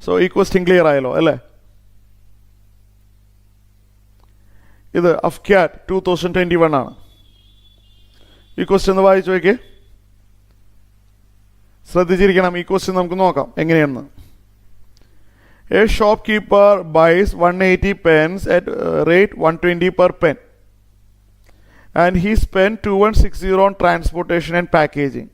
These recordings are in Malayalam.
സോ ഈ ക്വസ്റ്റ്യൻ ക്ലിയർ ആയല്ലോ അല്ലേ? ഇത് അഫ്ക്യാറ്റ് 2021 ആണ്. ഈ ക്വസ്റ്റ്യൻ ഒന്ന് വായിച്ചു നോക്കിയേ. ശ്രദ്ധിച്ചിരിക്കണം. ഈ ക്വസ്റ്റ്യൻ നമുക്ക് നോക്കാം എങ്ങനെയാണെന്ന്. A shopkeeper buys 180 pens at rate 120 per pen and he spent 2160 on transportation and packaging.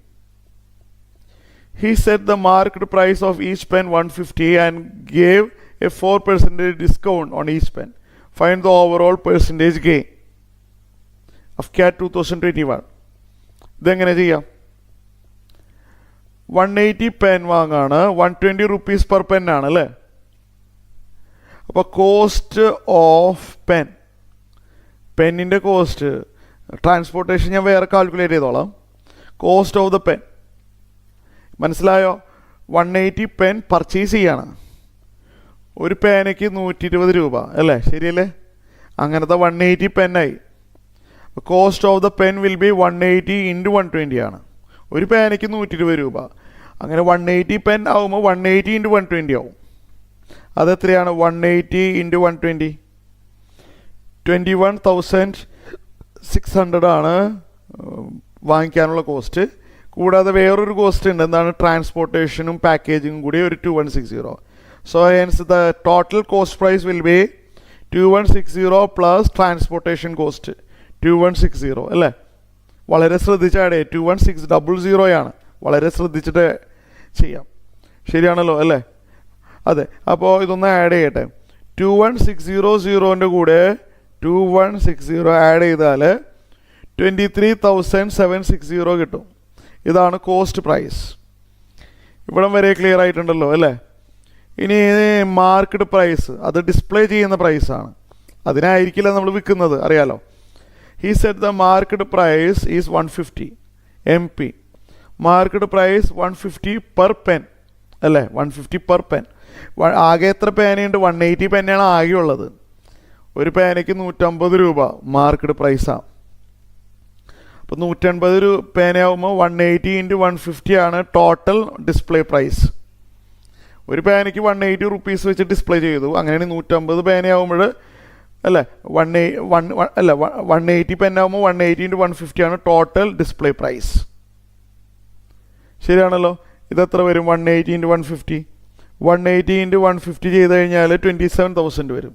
He set the marked price of each pen 150 and gave a 4% discount on each pen. Find the overall percentage gain of CAT 2021. ഇതെങ്ങനെ ചെയ്യാം? 180 പെൻ വാങ്ങാണ്, 120 റുപ്പീസ് പെർ പെൻ ആണ് അല്ലേ? അപ്പോൾ കോസ്റ്റ് ഓഫ് പെന്നിൻ്റെ കോസ്റ്റ്, ട്രാൻസ്പോർട്ടേഷൻ ഞാൻ വേറെ കാൽക്കുലേറ്റ് ചെയ്തോളാം. കോസ്റ്റ് ഓഫ് ദ പെൻ മനസ്സിലായോ? 180 പെൻ പർച്ചേസ് ചെയ്യാണ്. ഒരു പേനയ്ക്ക് 120 രൂപ അല്ലേ? ശരിയല്ലേ? അങ്ങനത്തെ 180 പെന്നായി. Cost of the pen will be 180 into 120 ആണ്. ഒരു പേനയ്ക്ക് 120 രൂപ. അങ്ങനെ 180 പെൻ ആകുമ്പോൾ 180 ഇൻറ്റു 120 ആവും. അതെത്രയാണ്? 180 ഇൻറ്റു 120 21,600 ആണ് വാങ്ങിക്കാനുള്ള കോസ്റ്റ്. കൂടാതെ വേറൊരു കോസ്റ്റ് ഉണ്ട്. എന്താണ്? ട്രാൻസ്പോർട്ടേഷനും പാക്കേജിങ്ങും കൂടി ഒരു 2160. So hence the total cost price will be 2160 plus transportation cost 2160 അല്ലേ? വളരെ ശ്രദ്ധിച്ചാടേ. 21600 വളരെ ശ്രദ്ധിച്ചിട്ട് ചെയ്യാം. ശരിയാണല്ലോ അല്ലേ? അതെ. അപ്പോൾ ഇതൊന്ന് ആഡ് ചെയ്യട്ടെ. 2160 കൂടെ 2160 ആഡ് ചെയ്താൽ 23,760 കിട്ടും. ഇതാണ് കോസ്റ്റ് പ്രൈസ്. ഇവിടം വരെ ക്ലിയർ ആയിട്ടുണ്ടല്ലോ അല്ലേ? ഇനി മാർക്കറ്റ് പ്രൈസ്, അത് ഡിസ്പ്ലേ ചെയ്യുന്ന പ്രൈസാണ്. അതിനായിരിക്കില്ല നമ്മൾ വിൽക്കുന്നത്, അറിയാലോ. He said the market price is 150 MP. Market price 150 per pen അല്ലേ? 150 per pen. ആകെ എത്ര പേനയുണ്ട്? 180 പെന്നാണ് ആകെ ഉള്ളത്. ഒരു പേനയ്ക്ക് 150 രൂപ മാർക്കറ്റ് പ്രൈസാണ്. അപ്പോൾ 150 പേനയാകുമ്പോൾ 180 ഇൻറ്റു 150 ആണ് ടോട്ടൽ ഡിസ്പ്ലേ പ്രൈസ്. ഒരു പേനയ്ക്ക് 180 റുപ്പീസ് വെച്ച് ഡിസ്പ്ലേ ചെയ്തു. അങ്ങനെയാണെങ്കിൽ 150 പേനയാകുമ്പോൾ അല്ലേ 180 പെന്നാകുമ്പോൾ 180 ഇൻറ്റു 150 ആണ് ടോട്ടൽ ഡിസ്പ്ലേ പ്രൈസ്. ശരിയാണല്ലോ? ഇതെത്ര വരും? 180 ഇൻറ്റു 150. 180 ഇൻറ്റു 150 ചെയ്ത് കഴിഞ്ഞാൽ 27,000 വരും.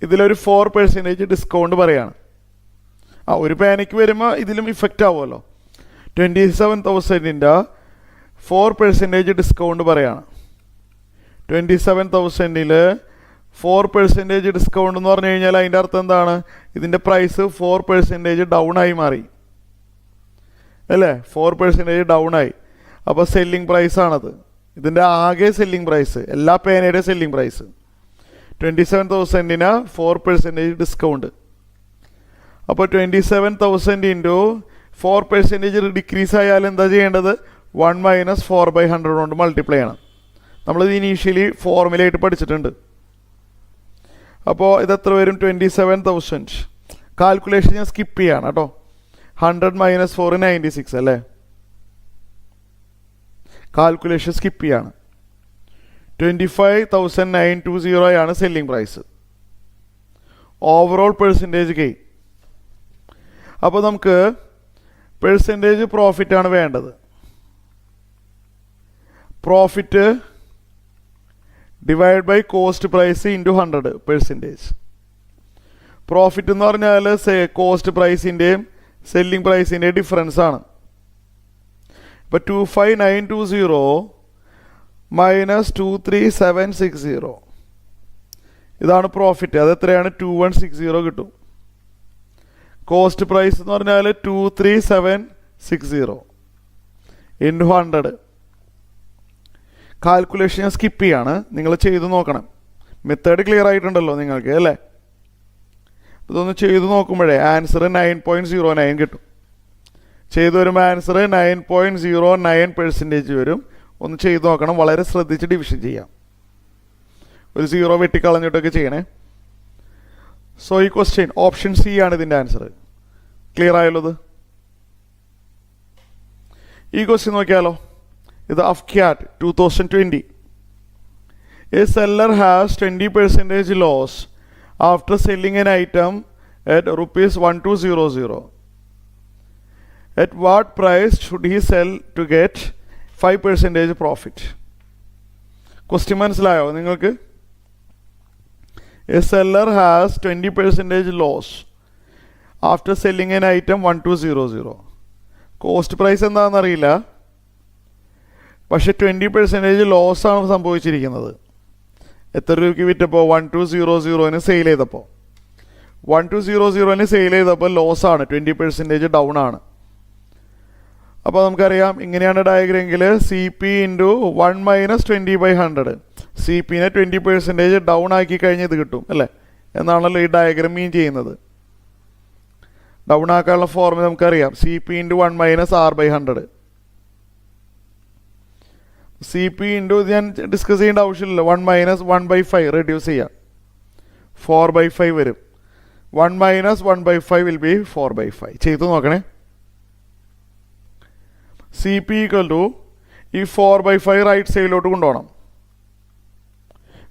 ഇതിലൊരു 4% ഡിസ്കൗണ്ട് പറയാണ്. ഒരു പേനയ്ക്ക് വരുമ്പോൾ ഇതിലും ഇഫക്റ്റ് ആവുമല്ലോ. 27,000ൻ്റെ 4% ഡിസ്കൗണ്ട് പറയാണ്. 27,000ൽ 4% ഡിസ്കൗണ്ട് എന്ന് പറഞ്ഞു കഴിഞ്ഞാൽ അതിൻ്റെ അർത്ഥം എന്താണ്? ഇതിൻ്റെ പ്രൈസ് 4% ഡൗൺ ആയി മാറി അല്ലേ? 4% ഡൗൺ ആയി. അപ്പോൾ സെല്ലിംഗ് പ്രൈസാണത്. ഇതിൻ്റെ ആകെ സെല്ലിംഗ് പ്രൈസ്, എല്ലാ പേനയുടെ സെല്ലിംഗ് പ്രൈസ് 27,000ന് 4% ഡിസ്കൗണ്ട്. അപ്പോൾ 27,000 ഇൻറ്റു 4% ഡിക്രീസ് ആയാൽ എന്താ ചെയ്യേണ്ടത്? 1 - 4/100 കൊണ്ട് മൾട്ടിപ്ലൈ ചെയ്യണം. നമ്മളിത് ഇനീഷ്യലി ഫോർമുലയായിട്ട് പഠിച്ചിട്ടുണ്ട്. അപ്പോൾ ഇതെത്ര വരും? 27,000. കാൽക്കുലേഷൻ ഞാൻ സ്കിപ്പ് ചെയ്യാണ് കേട്ടോ. 100 - 4 96 അല്ലേ? കാൽക്കുലേഷൻ സ്കിപ്പ് ചെയ്യാണ്. 25,920 selling price. Overall percentage gain. അപ്പോൾ നമുക്ക് പെർസെൻറ്റേജ് പ്രോഫിറ്റാണ് വേണ്ടത്. Profit divide by cost price into 100%. Profit എന്ന് പറഞ്ഞാൽ കോസ്റ്റ് പ്രൈസിൻ്റെയും സെല്ലിംഗ് പ്രൈസിൻ്റെയും ഡിഫറൻസ് ആണ്. ഇപ്പോൾ 25,920 മൈനസ് 23,760 ഇതാണ് പ്രോഫിറ്റ്. അതെത്രയാണ്? 2160 കിട്ടും. കോസ്റ്റ് പ്രൈസ് എന്ന് പറഞ്ഞാൽ 23,760 ഇൻറ്റു 100. കാൽക്കുലേഷൻ ഞാൻ സ്കിപ്പ് ചെയ്യാണ്. നിങ്ങൾ ചെയ്ത് നോക്കണം. മെത്തേഡ് ക്ലിയർ ആയിട്ടുണ്ടല്ലോ നിങ്ങൾക്ക് അല്ലേ? ഇതൊന്ന് ചെയ്ത് നോക്കുമ്പോഴേ ആൻസർ 9.09 കിട്ടും. ചെയ്തു വരുമ്പോൾ ആൻസർ 9.09% വരും. ഒന്ന് ചെയ്ത് നോക്കണം. വളരെ ശ്രദ്ധിച്ച് ഡിവിഷൻ ചെയ്യാം. ഒരു 0 വെട്ടിക്കളഞ്ഞിട്ടൊക്കെ ചെയ്യണേ. സോ ഈ ക്വസ്റ്റ്യൻ ഓപ്ഷൻ സി ആണ് ഇതിൻ്റെ ആൻസർ. ക്ലിയർ ആയല്ലോ? ഇത് ഈ ക്വസ്റ്റ്യൻ നോക്കിയാലോ. ഇത് അഫ്ക്യാറ്റ് 2020. A seller has 20% loss after selling an item at rupees 1200. At what price should he sell to get 5% profit? Question മനസ്സിലായോ നിങ്ങൾക്ക്? A seller has 20% loss after selling an item 1200. Cost price എന്താണെന്ന് അറിയില്ല, പക്ഷെ 20% ലോസ് ആണ് സംഭവിച്ചിരിക്കുന്നത്. എത്ര രൂപയ്ക്ക് വിറ്റപ്പോൾ? 1200 സെയിൽ ചെയ്തപ്പോൾ 1200 സെയിൽ ചെയ്തപ്പോൾ ലോസ് ആണ്, 20% ഡൗൺ ആണ്. അപ്പോൾ നമുക്കറിയാം ഇങ്ങനെയാണ് ഡയഗ്രാമെങ്കിൽ C P into 1 minus 20/100. C പിനെ 20% ഡൗൺ ആക്കി കഴിഞ്ഞ് ഇത് കിട്ടും അല്ലേ എന്നാണല്ലോ ഈ ഡയഗ്രാം മീൻ ചെയ്യുന്നത്. ഡൗൺ ആക്കാനുള്ള ഫോർമുല നമുക്കറിയാം, C P into 1 minus R/100. C P into ഞാൻ ഡിസ്കസ് ചെയ്യേണ്ട ആവശ്യമില്ല, 1 മൈനസ് 1/5 റെഡ്യൂസ് ചെയ്യാം, 4/5 വരും. 1 മൈനസ് 1/5 വിൽ ബി 4/5. ചെയ്തു നോക്കണേ. സി പി ഈക്വൽ ടു ഈ 4/5 റൈറ്റ് സൈഡിലോട്ട് കൊണ്ടുപോകണം.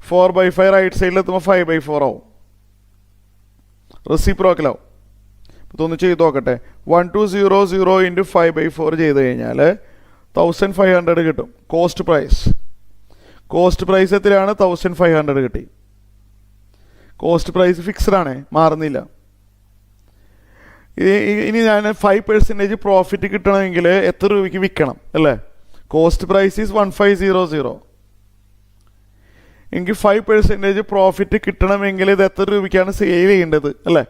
4/5 റൈറ്റ് സൈഡിലെത്തുമ്പോൾ 5/4 ആവും, റെസിപ്രോക്കലാവും. ഇതൊന്ന് ചെയ്ത് നോക്കട്ടെ. 1200 ഇൻറ്റു 5/4 ചെയ്ത് കഴിഞ്ഞാൽ 1500 കിട്ടും. കോസ്റ്റ് പ്രൈസ് എത്രയാണ്? 1500 കിട്ടി. കോസ്റ്റ് പ്രൈസ് ഫിക്സ്ഡ് ആണ്, മാറുന്നില്ല. ഇനി ഞാൻ 5% പ്രോഫിറ്റ് കിട്ടണമെങ്കിൽ എത്ര രൂപയ്ക്ക് വിൽക്കണം അല്ലേ? Cost price is 1500. എനിക്ക് 5% പ്രോഫിറ്റ് കിട്ടണമെങ്കിൽ ഇത് എത്ര രൂപയ്ക്കാണ് സെയിൽ ചെയ്യേണ്ടത് അല്ലേ?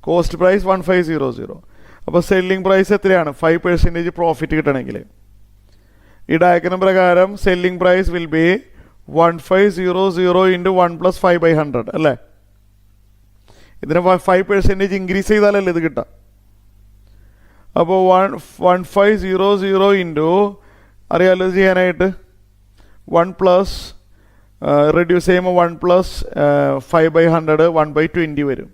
Cost price 1500. അപ്പോൾ സെല്ലിംഗ് പ്രൈസ് എത്രയാണ്? 5% പ്രോഫിറ്റ് കിട്ടണമെങ്കിൽ ഈ ഡയഗ്രം പ്രകാരം selling price will be 1500 into 1 plus 5/100 അല്ലേ? ഇതിന് 5% ഇൻക്രീസ് ചെയ്താലല്ലേ ഇത് കിട്ടുക. അപ്പോൾ 1500 ഇൻറ്റു അറിയാലോ ചെയ്യാനായിട്ട് 1 പ്ലസ് റെഡ്യൂസ് ചെയ്യുമ്പോൾ 1 പ്ലസ് 5/100 1/20 വരും.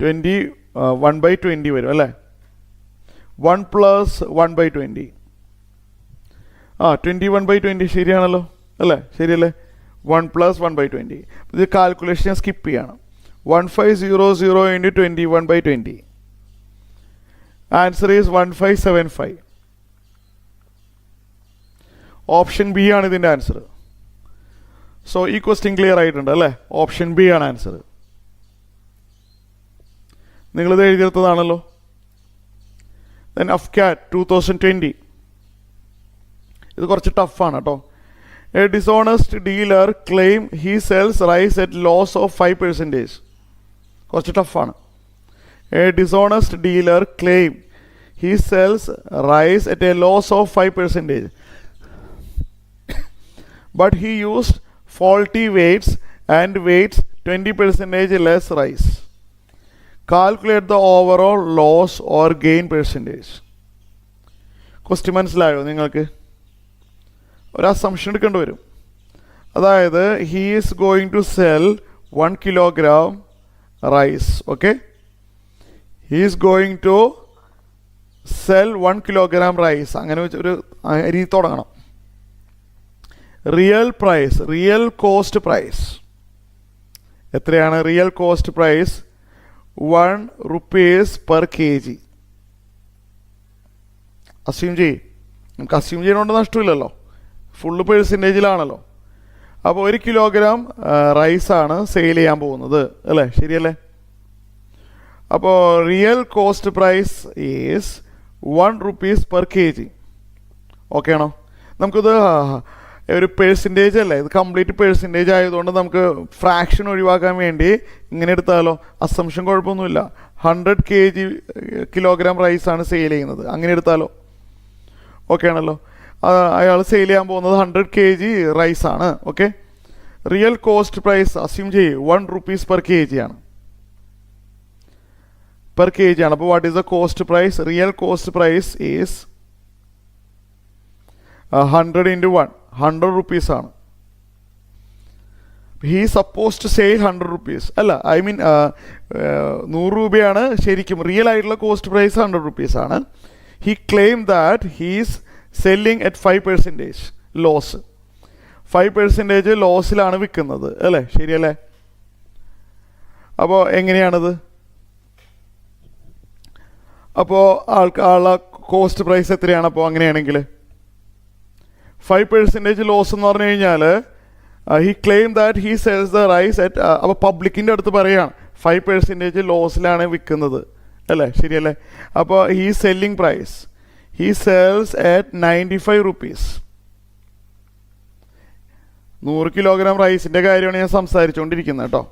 1/20 വരും അല്ലേ? 1 പ്ലസ് 1/20 21/20 ശരിയാണല്ലോ അല്ലേ? ശരിയല്ലേ? 1 പ്ലസ് 1/20. ഇത് കാൽക്കുലേഷൻ ഞാൻ സ്കിപ്പ് ചെയ്യണം. 1500 ഇൻറ്റു 21/20. Answer is 1575. ഓപ്ഷൻ ബി ആണ് ഇതിൻ്റെ ആൻസർ. സോ ഈ ക്വസ്റ്റ്യൻ ക്ലിയർ ആയിട്ടുണ്ട് അല്ലേ? ഓപ്ഷൻ ബി ആണ് ആൻസർ. നിങ്ങളിത് എഴുതിയെടുത്തതാണല്ലോ. Then AFCAT 2020. ഇത് കുറച്ച് ടഫാണ് കേട്ടോ. A dishonest dealer claim he sells rice at loss of 5%. കുറച്ച് ടഫാണ്. A dishonest dealer claim he sells rice at a loss of 5%. But he used faulty weights and weights 20% less rice. Calculate the overall loss or gain percentage. Question മനസ്സിലായോ നിങ്ങൾക്ക്? ഒരു അസംഷൻ എടുക്കേണ്ടി വരും. അതായത് he is going to sell 1 kilogram rice. Okay, he is going to sell 1 kilogram rice. അങ്ങനെ ഒരു രീതി തുടങ്ങണം. Real price, real cost price എത്രയാണ്? Real cost price 1 rupees per kg. Assume ചെയ്യും. നമുക്ക് അസ്യൂം ചെയ്യുന്നതുകൊണ്ട് നഷ്ടമില്ലല്ലോ, ഫുള്ള് പെർസെൻറ്റേജിലാണല്ലോ. അപ്പോൾ 1 kilogram റൈസാണ് സെയിൽ ചെയ്യാൻ പോകുന്നത് അല്ലേ? ശരിയല്ലേ? അപ്പോൾ real cost price is 1 rupees per kg. Okay ആണോ? നമുക്കിത് ഒരു പെർസെൻറ്റേജ് അല്ലേ, ഇത് കംപ്ലീറ്റ് പെർസെൻറ്റേജ് ആയതുകൊണ്ട് നമുക്ക് ഫ്രാക്ഷൻ ഒഴിവാക്കാൻ വേണ്ടി ഇങ്ങനെ എടുത്താലോ? അസംഷൻ കുഴപ്പമൊന്നുമില്ല. 100 കിലോഗ്രാം റൈസാണ് സെയിൽ ചെയ്യുന്നത്, അങ്ങനെ എടുത്താലോ? ഓക്കെ ആണല്ലോ? അയാൾ സെയിൽ ചെയ്യാൻ പോകുന്നത് 100 kg റൈസാണ്. Okay, real cost price assume ചെയ്യും 1 rupees per kg ആണ്. പെർ കെ ജി ആണ്. അപ്പോൾ what is the cost price? Real cost price is 100 into 1, 100 rupees ആണ്. He suppose to sale 100 rupees അല്ല, ഐ മീൻ 100 രൂപയാണ് ശരിക്കും. റിയൽ ആയിട്ടുള്ള കോസ്റ്റ് പ്രൈസ് 100 rupees ആണ്. He claim that he's selling at 5% loss. 5% ലോസിലാണ് വിൽക്കുന്നത് അല്ലേ? ശരിയല്ലേ? അപ്പോൾ എങ്ങനെയാണത്? അപ്പോൾ ആളെ കോസ്റ്റ് പ്രൈസ് എത്രയാണ്? അപ്പോൾ അങ്ങനെയാണെങ്കിൽ 5% ലോസ് എന്ന് പറഞ്ഞു കഴിഞ്ഞാൽ he claim that he sells the rice at, അപ്പോൾ പബ്ലിക്കിൻ്റെ അടുത്ത് പറയുകയാണ് 5% ലോസിലാണ് വിൽക്കുന്നത് അല്ലേ? ശരിയല്ലേ? അപ്പോൾ he selling price, he sells at 95 rupees. 100 kilogram റൈസിൻ്റെ കാര്യമാണ് ഞാൻ സംസാരിച്ചുകൊണ്ടിരിക്കുന്നത് കേട്ടോ.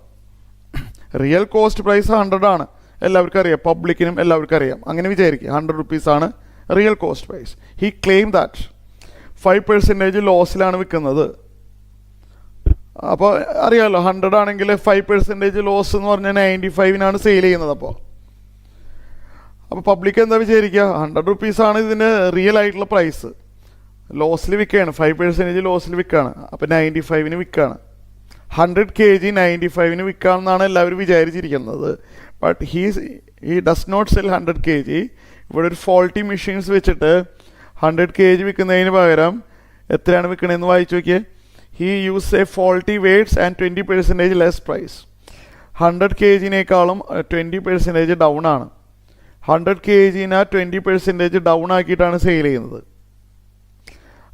റിയൽ കോസ്റ്റ് പ്രൈസ് 100 ആണ്, എല്ലാവർക്കും അറിയാം, പബ്ലിക്കിനും എല്ലാവർക്കും അറിയാം. അങ്ങനെ വിചാരിക്കുക 100 rupees ആണ് real cost price. He claim that 5% ലോസിലാണ് വിൽക്കുന്നത്. അപ്പോൾ അറിയാമല്ലോ, 100 ആണെങ്കിൽ 5% ലോസ് എന്ന് പറഞ്ഞാൽ 95 സെയിൽ ചെയ്യുന്നത്. അപ്പോൾ പബ്ലിക് എന്താ വിചാരിക്കുക? 100 rupees ആണ് ഇതിന് റിയൽ ആയിട്ടുള്ള പ്രൈസ്, ലോസിൽ വിൽക്കുകയാണ്, 5% ലോസിൽ വിൽക്കുകയാണ്. അപ്പോൾ 95 വിൽക്കുകയാണ്. 100 kg 95 വിൽക്കാമെന്നാണ് എല്ലാവരും വിചാരിച്ചിരിക്കുന്നത്. But he does not sell 100 kg. ഇവിടെ ഒരു ഫോൾട്ടി മെഷീൻസ് വെച്ചിട്ട് 100 kg വിൽക്കുന്നതിന് പകരം എത്രയാണ് വിൽക്കണതെന്ന് വായിച്ചു നോക്കിയേ. He use a faulty weights and 20% less price. 100 kg-നേക്കാളും 20% ഡൗൺ ആണ്. 100 kg-നെ 20% ഡൗൺ ആക്കിയിട്ടാണ് സെയിൽ ചെയ്യുന്നത്.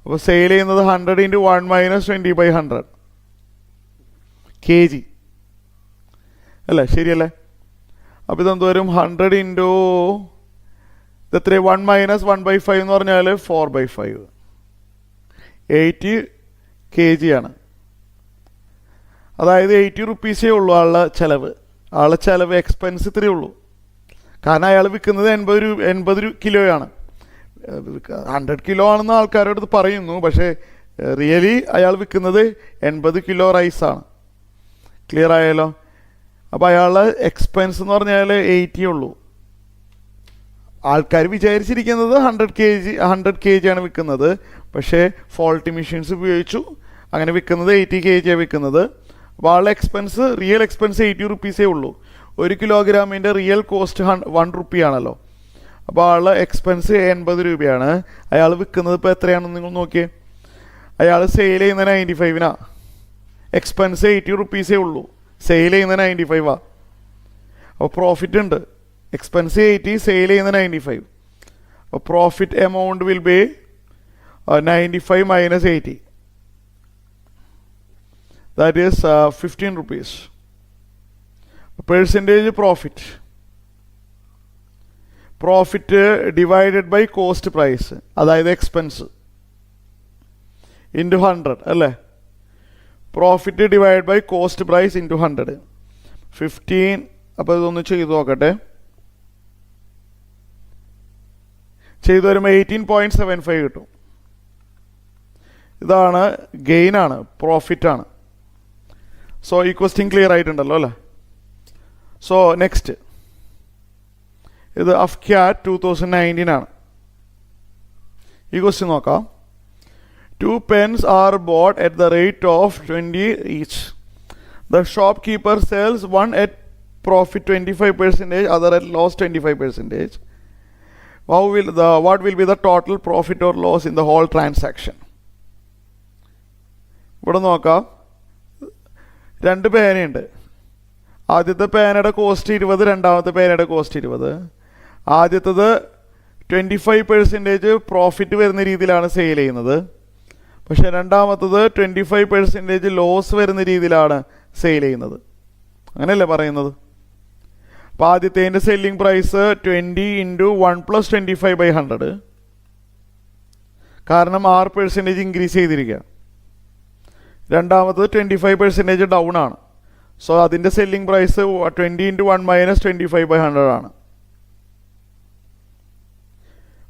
അപ്പോൾ സെയിൽ ചെയ്യുന്നത് 100 × 1 - 20/100 kg അല്ലേ? ശരിയല്ലേ? അപ്പോൾ ഇതെന്ത് വരും? 100 × ഇതെത്ര? 1 - 1/5 എന്ന് പറഞ്ഞാൽ 4/5, 80 kg ആണ്. അതായത് 80 rupees ഉള്ളൂ ആളുടെ ചിലവ്, എക്സ്പെൻസ് ഇത്രയേ ഉള്ളൂ. കാരണം അയാൾ വിൽക്കുന്നത് 80 കിലോയാണ്. 100 കിലോ ആണെന്ന് ആൾക്കാരുടെ അടുത്ത് പറയുന്നു, പക്ഷേ റിയലി അയാൾ വിൽക്കുന്നത് 80 കിലോ റൈസാണ്. ക്ലിയർ ആയാലോ? അപ്പോൾ അയാളുടെ എക്സ്പെൻസ് എന്ന് പറഞ്ഞാൽ 80 ഉള്ളൂ. ആൾക്കാർ വിചാരിച്ചിരിക്കുന്നത് 100 kg ആണ് വിൽക്കുന്നത്, പക്ഷേ ഫോൾട്ടി മെഷീൻസ് ഉപയോഗിച്ചു അങ്ങനെ വിൽക്കുന്നത് 80 kg വിൽക്കുന്നത്. അപ്പോൾ ആളുടെ എക്സ്പെൻസ്, റിയൽ എക്സ്പെൻസ് 80 rupees ഉള്ളൂ. 1 കിലോഗ്രാമിൻ്റെ റിയൽ കോസ്റ്റ് 1 rupee ആണല്ലോ. അപ്പോൾ ആളുടെ എക്സ്പെൻസ് 80 രൂപയാണ്. അയാൾ വിൽക്കുന്നത് ഇപ്പോൾ എത്രയാണെന്ന് നിങ്ങൾ നോക്കിയേ. അയാൾ സെയിൽ ചെയ്യുന്ന 95, എക്സ്പെൻസ് 80 rupees ഉള്ളൂ, സെയിൽ ചെയ്യുന്ന 95. അപ്പോൾ പ്രോഫിറ്റ് ഉണ്ട്. എക്സ്പെൻസ് 80, സെയിൽ ചെയ്യുന്ന 95. അപ്പോൾ profit amount will be 95 - 80. That is 15 rupees. Percentage profit divided by cost price, അതായത് എക്സ്പെൻസ് ഇൻറ്റു 100 അല്ലേ? Profit divide by cost price into 100, 15. അപ്പോൾ ഇതൊന്ന് ചെയ്തു നോക്കട്ടെ. ചെയ്തു വരുമ്പോൾ 18.75 കിട്ടും. ഇതാണ് ഗെയിനാണ്, പ്രോഫിറ്റാണ്. സോ ഈ ക്വസ്റ്റ്യൻ ക്ലിയർ ആയിട്ടുണ്ടല്ലോ അല്ലേ? സോ നെക്സ്റ്റ്, ഇത് അഫ്ക്യാറ്റ് 2019 ആണ്. ഈ ക്വസ്റ്റ്യൻ നോക്കാം. 2 pens are bought at the rate of 20 each. The shopkeeper sells one at profit 25%, other at loss 25%. What will be the total profit or loss in the whole transaction? ഇവിടെ നോക്കാം. 2 പേനയുണ്ട്. ആദ്യത്തെ പേനയുടെ കോസ്റ്റ് 20, രണ്ടാമത്തെ പേനയുടെ കോസ്റ്റ് 20. ആദ്യത്തത് 25% പ്രോഫിറ്റ് വരുന്ന രീതിയിലാണ് സെയിൽ ചെയ്യുന്നത്, പക്ഷേ രണ്ടാമത്തത് 25% ലോസ് വരുന്ന രീതിയിലാണ് സെയിൽ ചെയ്യുന്നത്. അങ്ങനെയല്ലേ പറയുന്നത്? അപ്പോൾ ആദ്യത്തേതിൻ്റെ സെല്ലിംഗ് പ്രൈസ് 20 × 1 + 25/100, കാരണം 6% ഇൻക്രീസ് ചെയ്തിരിക്കുക. രണ്ടാമത്തത് 25% ഡൗൺ ആണ്. സോ അതിൻ്റെ സെല്ലിംഗ് പ്രൈസ് 20 × 1 - 25/100 ആണ്.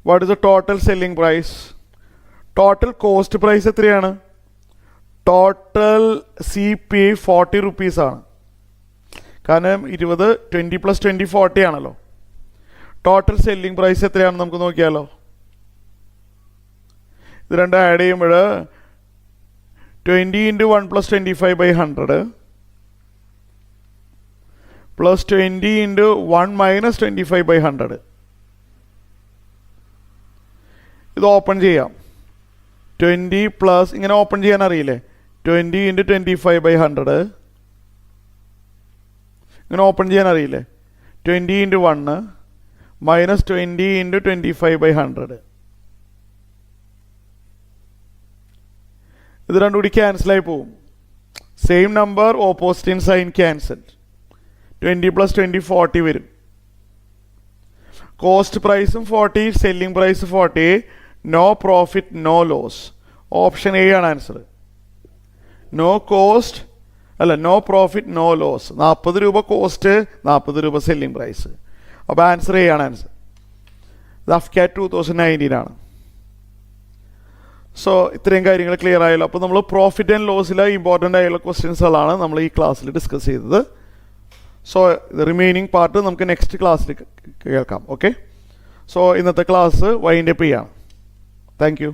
What is the total selling price? Total cost price എത്രയാണ്? ടോട്ടൽ CP 40 rupees ആണ്. കാരണം 20 20 + 20 40 ആണല്ലോ. ടോട്ടൽ സെല്ലിംഗ് പ്രൈസ് എത്രയാണെന്ന് നമുക്ക് നോക്കിയാലോ. ഇത് രണ്ടും ആഡ് ചെയ്യുമ്പോൾ 20 × 1 + 25/100 പ്ലസ് 20 × 1 - 25/100. ഇത് ഓപ്പൺ ചെയ്യാം. 20 പ്ലസ് ഇങ്ങനെ ഓപ്പൺ ചെയ്യാൻ അറിയില്ലേ 20 ഇൻറ്റു 25/100 ഇങ്ങനെ ഓപ്പൺ ചെയ്യാൻ അറിയില്ലേ 20 ഇൻറ്റു 1 മൈനസ് 20 ഇൻറ്റു 25/100 ഇത് രണ്ടും കൂടി ക്യാൻസലായി പോവും same number opposite in sign cancel 20 plus 20 40 വരും കോസ്റ്റ് പ്രൈസും 40 selling price 40 no profit no loss option A ആണ് ആൻസർ നോ കോസ്റ്റ് അല്ല നോ പ്രോഫിറ്റ് നോ ലോസ് 40 രൂപ കോസ്റ്റ് 40 രൂപ സെല്ലിംഗ് പ്രൈസ് അപ്പോൾ ആൻസർ എ ആണ് ആൻസർ ഇത് അഫ്കാറ്റ് 2019 ആണ് സോ ഇത്രയും കാര്യങ്ങൾ ക്ലിയർ ആയല്ലോ അപ്പോൾ നമ്മൾ പ്രോഫിറ്റ് ആൻഡ് ലോസിലെ ഇമ്പോർട്ടൻ്റ് ആയുള്ള ക്വസ്റ്റ്യൻസുകളാണ് നമ്മൾ ഈ ക്ലാസ്സിൽ ഡിസ്കസ് ചെയ്തത് സോ റിമൈനിങ് പാർട്ട് നമുക്ക് നെക്സ്റ്റ് ക്ലാസ്സിൽ കേൾക്കാം ഓക്കെ സോ ഇന്നത്തെ ക്ലാസ് വൈൻഡ് അപ്പ് ചെയ്യാണ് താങ്ക് യു